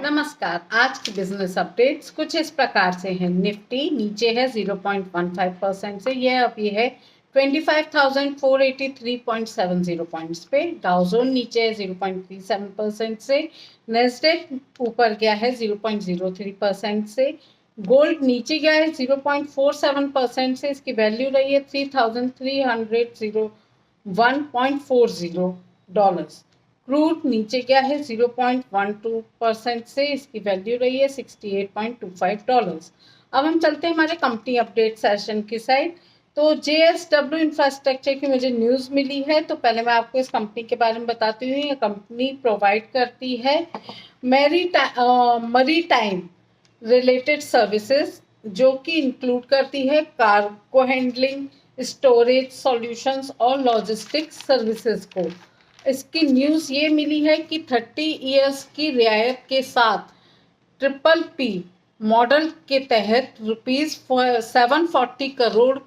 नमस्कार। आज की बिजनेस अपडेट्स कुछ इस प्रकार से हैं। निफ्टी नीचे है 0.15% से, यह अभी है 25,483.70 पॉइंट्स पे। डाउ जोन नीचे है 0.37% से। नेस्डेक ऊपर गया है 0.03% से। गोल्ड नीचे गया है 0.47% से, इसकी वैल्यू रही है $3,301.40। क्रूड नीचे गया है 0.12% से, इसकी वैल्यू रही है $68.25। अब हम चलते हैं हमारे कंपनी अपडेट सेशन की साइड। तो JSW इंफ्रास्ट्रक्चर की मुझे न्यूज़ मिली है, तो पहले मैं आपको इस कंपनी के बारे में बताती हूँ। ये कंपनी प्रोवाइड करती है मरी टाइम रिलेटेड सर्विसेज, जो कि इंक्लूड करती है कार्गो हैंडलिंग, स्टोरेज सॉल्यूशंस और लॉजिस्टिक्स सर्विसेज को। इसकी न्यूज़ ये मिली है कि 30 इयर्स की रियायत के साथ PPP मॉडल के तहत ₹740 करोड़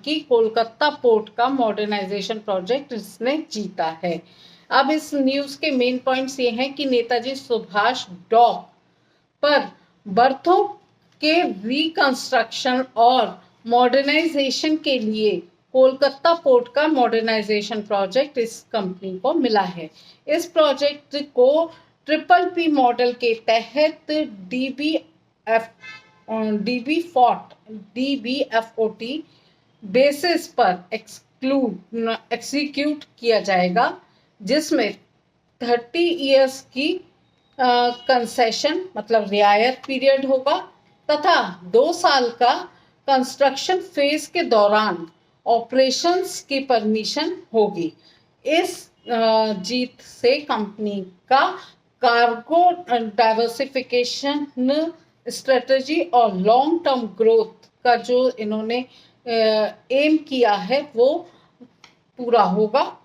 की कोलकाता पोर्ट का मॉडर्नाइजेशन प्रोजेक्ट इसने जीता है। अब इस न्यूज़ के मेन पॉइंट्स ये हैं कि नेताजी सुभाष डॉक पर बर्थों के रिकंस्ट्रक्शन और मॉडर्नाइजेशन के लिए कोलकाता पोर्ट का मॉडर्नाइजेशन प्रोजेक्ट इस कंपनी को मिला है। इस प्रोजेक्ट को PPP मॉडल के तहत DBFOT बेसिस पर एक्सिक्यूट किया जाएगा, जिसमें 30 इयर्स की कंसेशन मतलब रियायत पीरियड होगा तथा 2 साल का कंस्ट्रक्शन फेज के दौरान ऑपरेशंस की परमिशन होगी। इस जीत से कंपनी का कार्गो डाइवर्सिफिकेशन स्ट्रेटजी और लॉन्ग टर्म ग्रोथ का जो इन्होंने एम किया है वो पूरा होगा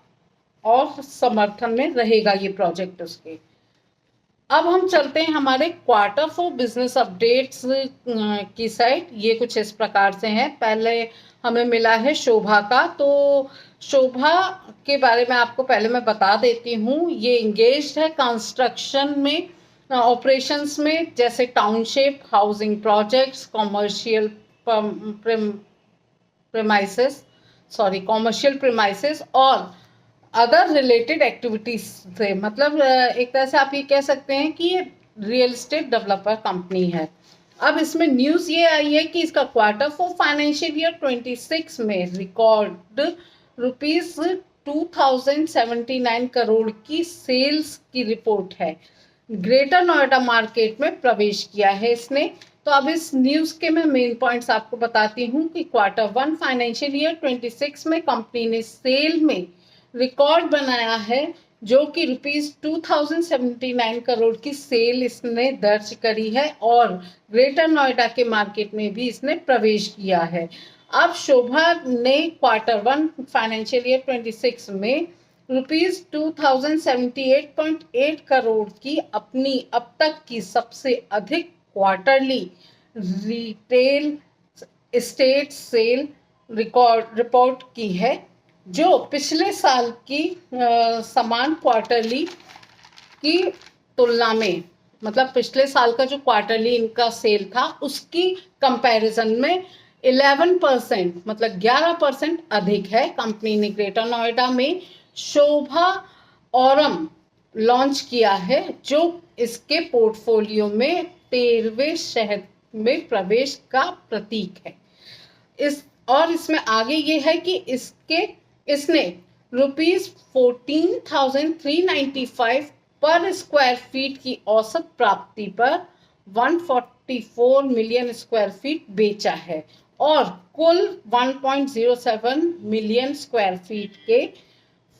और समर्थन में रहेगा ये प्रोजेक्ट उसके। अब हम चलते हैं हमारे क्वार्टर 4 बिजनेस अपडेट्स की साइड। ये कुछ इस प्रकार से हैं। पहले हमें मिला है शोभा का, तो शोभा के बारे में आपको पहले मैं बता देती हूँ। ये इंगेज्ड है कंस्ट्रक्शन में, ऑपरेशंस में, जैसे township, housing projects, commercial premises और अदर रिलेटेड एक्टिविटीज से। मतलब एक तरह से आप ये कह सकते हैं कि ये रियल एस्टेट डेवलपर कंपनी है। अब इसमें न्यूज़ ये आई है कि इसका क्वार्टर 4 फाइनेंशियल ईयर 26 में रिकॉर्ड ₹2079 करोड़ की सेल्स की रिपोर्ट है। ग्रेटर नोएडा मार्केट में प्रवेश किया है इसने। तो अब इस न्यूज़ के मैं मेन पॉइंट्स आपको बताती हूँ कि क्वार्टर 1 फाइनेंशियल ईयर 26 में कंपनी ने सेल में रिकॉर्ड बनाया है, जो कि ₹2079 करोड़ की सेल इसने दर्ज करी है और ग्रेटर नोएडा के मार्केट में भी इसने प्रवेश किया है। अब शोभा ने क्वार्टर 1 फाइनेंशियल ईयर 26 में ₹2078.8 करोड़ की अपनी अब तक की सबसे अधिक quarterly retail estate sale report की है, जो पिछले साल की समान क्वार्टरली की तुलना में, मतलब पिछले साल का जो क्वार्टरली इनका सेल था उसकी कंपैरिजन में 11% मतलब 11% अधिक है। कंपनी ने ग्रेटर नोएडा में शोभा औरम लॉन्च किया है, जो इसके पोर्टफोलियो में 13वें शहर में प्रवेश का प्रतीक है। इसमें आगे ये है कि इसने ₹14,395 पर स्क्वायर फीट की औसत प्राप्ति पर 144 मिलियन स्क्वायर फीट बेचा है और कुल 1.07 मिलियन स्क्वायर फीट के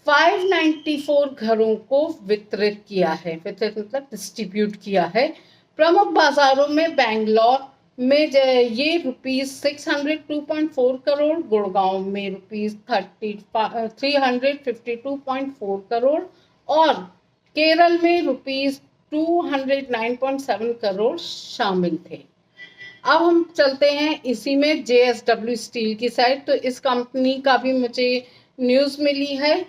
594 घरों को वितरित किया है। वितरित मतलब डिस्ट्रीब्यूट किया है। प्रमुख बाजारों में बेंगलोर में ये ₹602.4 करोड़, गुड़गांव में ₹352.4 करोड़ और केरल में ₹209.7 करोड़ शामिल थे। अब हम चलते हैं इसी में JSW स्टील की साइड। तो इस कंपनी का भी मुझे न्यूज़ मिली है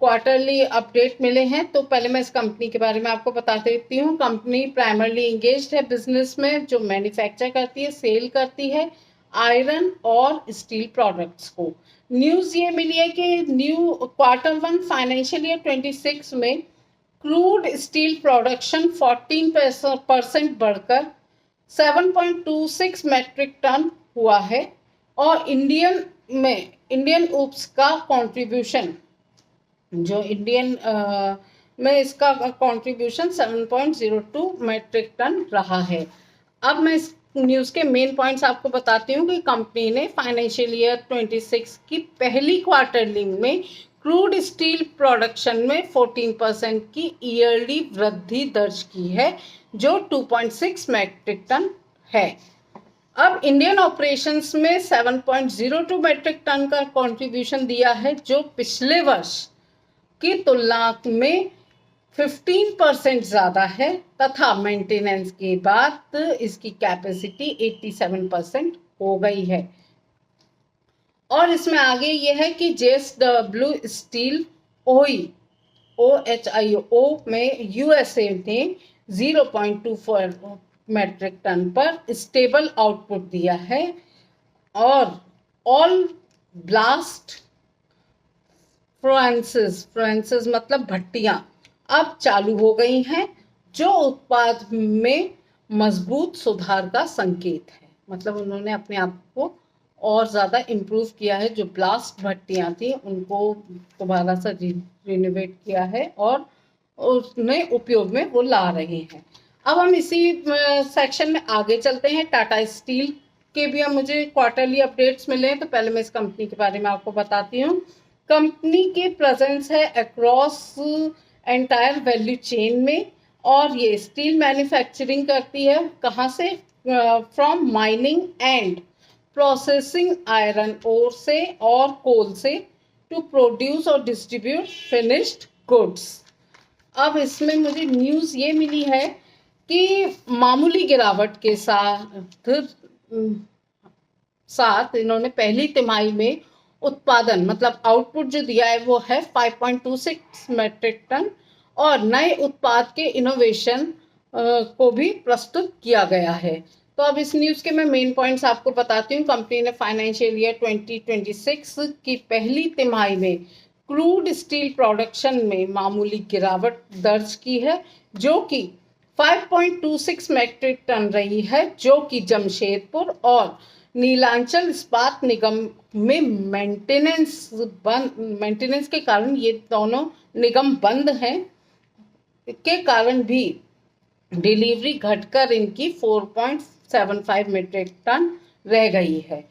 क्वार्टरली अपडेट मिले हैं। तो पहले मैं इस कंपनी के बारे में आपको बता देती हूँ। कंपनी प्राइमरली इंगेज्ड है बिजनेस में, जो मैन्युफैक्चर करती है, सेल करती है आयरन और स्टील प्रोडक्ट्स को। न्यूज़ ये मिली है कि न्यू Q1 फाइनेंशियल ईयर 26 में क्रूड स्टील प्रोडक्शन 14% बढ़कर 7.26 मैट्रिक टन हुआ है और इंडियन ऊप्स का कंट्रीब्यूशन, जो इंडियन में इसका कंट्रीब्यूशन 7.02 मैट्रिक टन रहा है। अब मैं इस न्यूज़ के मेन पॉइंट्स आपको बताती हूँ कि कंपनी ने फाइनेंशियल ईयर 26 की पहली क्वार्टरली में क्रूड स्टील प्रोडक्शन में 14% की ईयरली वृद्धि दर्ज की है, जो 2.6 मैट्रिक टन है। अब इंडियन ऑपरेशंस में 7.02 मैट्रिक टन का कंट्रीब्यूशन दिया है, जो पिछले वर्ष की तुलना में 15% ज़्यादा है तथा मेंटेनेंस के बाद इसकी कैपेसिटी 87% हो गई है। और इसमें आगे ये है कि JSW स्टील OHIO में USA ने 0.24 मैट्रिक टन पर स्टेबल आउटपुट दिया है और ऑल ब्लास्ट फ्रांसिस मतलब भट्टियां अब चालू हो गई हैं, जो उत्पाद में मजबूत सुधार का संकेत है। मतलब उन्होंने अपने आप को और ज़्यादा इम्प्रूव किया है। जो ब्लास्ट भट्टियां थी उनको दोबारा से रिनोवेट किया है और उसमें उपयोग में वो ला रहे हैं। अब हम इसी सेक्शन में आगे चलते हैं। टाटा स्टील के भी अब मुझे क्वार्टरली अपडेट्स मिले हैं, तो पहले मैं इस कंपनी के बारे में आपको बताती हूँ। कंपनी के प्रेजेंस है अक्रॉस एंटायर वैल्यू चेन में और ये स्टील मैन्युफैक्चरिंग करती है। कहाँ से? From mining and processing iron ore से और कोल से टू प्रोड्यूस और डिस्ट्रीब्यूट फिनिश्ड गुड्स। अब इसमें मुझे न्यूज़ ये मिली है कि मामूली गिरावट के साथ इन्होंने पहली तिमाही में उत्पादन मतलब आउटपुट जो दिया है वो है 5.26 मैट्रिक टन और नए उत्पाद के इनोवेशन को भी प्रस्तुत किया गया है। तो अब इस न्यूज़ के मैं मेन पॉइंट्स आपको बताती हूँ। कंपनी ने फाइनेंशियल ईयर 2026 की पहली तिमाही में क्रूड स्टील प्रोडक्शन में मामूली गिरावट दर्ज की है, जो कि 5.26 मैट्रिक टन रही है, जो कि जमशेदपुर और नीलांचल इस्पात निगम में मेंटेनेंस के कारण, ये दोनों निगम बंद हैं के कारण भी डिलीवरी घटकर इनकी 4.75 मैट्रिक टन रह गई है।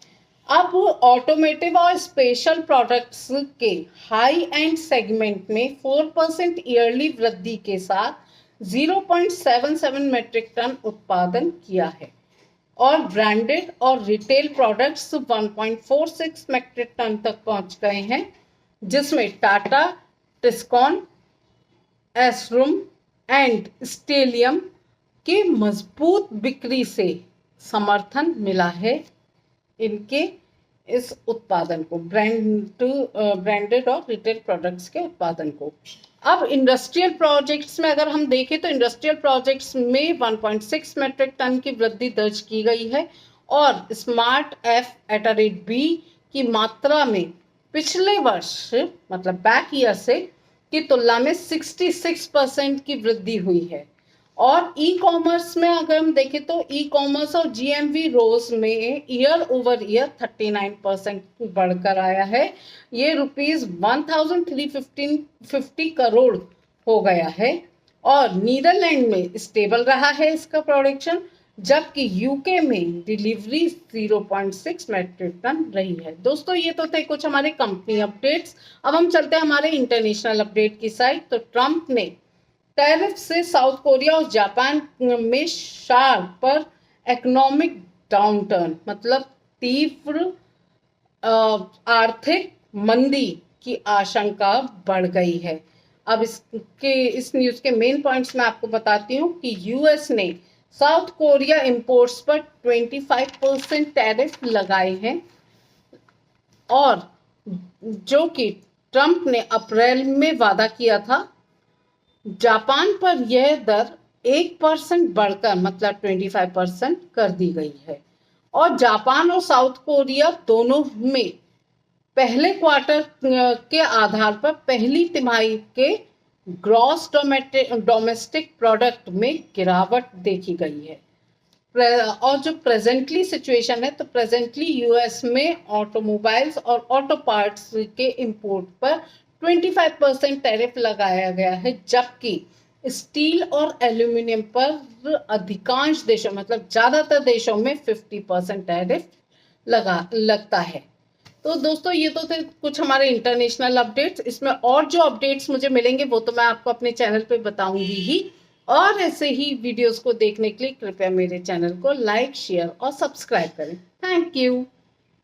अब ऑटोमेटिव और स्पेशल प्रोडक्ट्स के हाई एंड सेगमेंट में 4% ईयरली वृद्धि के साथ 0.77 मैट्रिक टन उत्पादन किया है और ब्रांडेड और रिटेल प्रोडक्ट्स 1.46 मैट्रिक टन तक पहुंच गए हैं, जिसमें टाटा, टिस्कॉन, एसरूम एंड स्टेलियम के मजबूत बिक्री से समर्थन मिला है इनके इस उत्पादन को, ब्रांडेड और रिटेल प्रोडक्ट्स के उत्पादन को। अब इंडस्ट्रियल प्रोजेक्ट्स में अगर हम देखें तो इंडस्ट्रियल प्रोजेक्ट्स में 1.6 मैट्रिक टन की वृद्धि दर्ज की गई है और स्मार्ट F@B की मात्रा में पिछले वर्ष मतलब बैक ईयर से की तुलना में 66% की वृद्धि हुई है। और ई कॉमर्स में अगर हम देखें तो ई कॉमर्स और GMV रोज में ईयर ओवर ईयर 39% बढ़कर आया है। ये ₹1350 करोड़ हो गया है और नीदरलैंड में स्टेबल रहा है इसका प्रोडक्शन, जबकि यूके में डिलीवरी 0.6 मैट्रिक टन रही है। दोस्तों ये तो थे कुछ हमारे कंपनी अपडेट्स। अब हम चलते हैं हमारे इंटरनेशनल अपडेट की साइड। तो ट्रंप ने टैरिफ से साउथ कोरिया और जापान में शार्प पर इकोनॉमिक डाउनटर्न मतलब तीव्र आर्थिक मंदी की आशंका बढ़ गई है। अब इस न्यूज़ के मेन पॉइंट्स मैं आपको बताती हूँ कि यूएस ने साउथ कोरिया इंपोर्ट्स पर 25% टैरिफ लगाए हैं और जो कि ट्रंप ने अप्रैल में वादा किया था। जापान पर यह दर 1% बढ़कर मतलब 25% कर दी गई है और जापान और साउथ कोरिया दोनों में पहले क्वार्टर के आधार पर पहली तिमाही के ग्रॉस डोमेस्टिक प्रोडक्ट में गिरावट देखी गई है। और जो प्रेजेंटली सिचुएशन है, तो प्रेजेंटली यूएस में ऑटोमोबाइल्स और ऑटो पार्ट्स के इंपोर्ट पर 25% टैरिफ लगाया गया है, जबकि स्टील और एल्यूमिनियम पर अधिकांश देशों मतलब ज्यादातर देशों में 50% टैरिफ लगता है। तो दोस्तों ये तो थे कुछ हमारे इंटरनेशनल अपडेट्स। इसमें और जो अपडेट्स मुझे मिलेंगे वो तो मैं आपको अपने चैनल पे बताऊंगी ही। और ऐसे ही वीडियोस को देखने के लिए कृपया मेरे चैनल को लाइक, शेयर और सब्सक्राइब करें। Thank you.